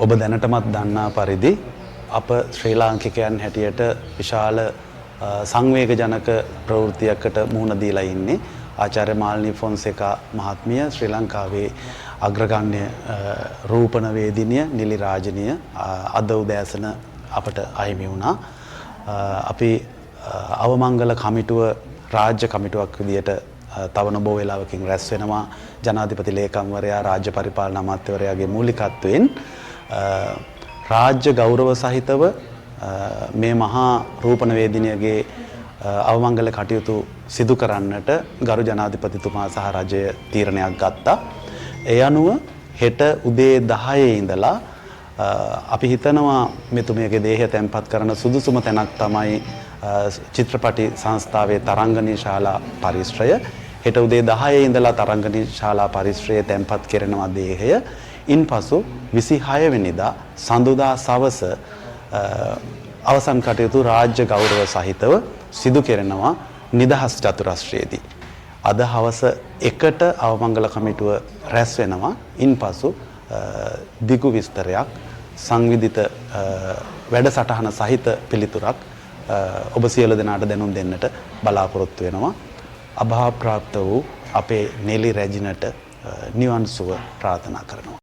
ඔබ දැනටමත් දන්නා පරිදි අප ශ්‍රී ලාංකිකයන් හැටියට විශාල සංවේගජනක ප්‍රවෘත්තියකට මුහුණ දීලා ඉන්නේ. ආචාර්ය මාල්නී ෆොන්සේකා මහත්මිය ශ්‍රී ලංකාවේ අග්‍රගණ්‍ය රූපණ වේදිනිය නිලි රාජනීය අද උදෑසන අපට අහිමි වුණා. අපි අවමංගල කමිටුව රාජ්‍ය කමිටුවක් විදියට තව නොබෝ වේලාවකින් රැස් වෙනවා. ජනාධිපති ලේකම්වරයා රාජ්‍ය පරිපාලන අමාත්‍යවරයාගේ මූලිකත්වයෙන් රාජ්‍ය ගෞරව සහිතව මේ මහා රූපණ වේදිනියගේ අවමංගල කටයුතු සිදු කරන්නට ගරු ජනාධිපතිතුමා සහ රජය තීරණයක් ගත්තා. ඒ අනුව හෙට උදේ 10 ඉඳලා අපි හිතනවා මෙතුමියගේ දේහය තැන්පත් කරන සුදුසුම තැනක් තමයි චිත්‍රපටි සංස්ථාවේ තරංගනී ශාලා පරිශ්‍රය. හෙට උදේ 10 ඉඳලා තරංගනී ශාලා පරිශ්‍රයේ තැන්පත් කෙරෙනවා දේහය. ඉන්පසු 26 වෙනිදා සඳුදා සවස අවසන් කටයුතු රාජ්‍ය ගෞරව සහිතව සිදු කෙරෙනවා නිදහස් චතුරස්‍රයේදී. අද හවස 1ට අවමංගල කමිටුව රැස් වෙනවා. ඉන්පසු දිගු විස්තරයක් සංවිධිත වැඩසටහන සහිත පිළිතුරක් ඔබ සියලු දෙනාට දැනුම් දෙන්නට බලාපොරොත්තු වෙනවා. අභාව ප්‍රාප්ත වූ අපේ නෙලි රැජිනට නිවන් සුව ප්‍රාර්ථනා කරනවා.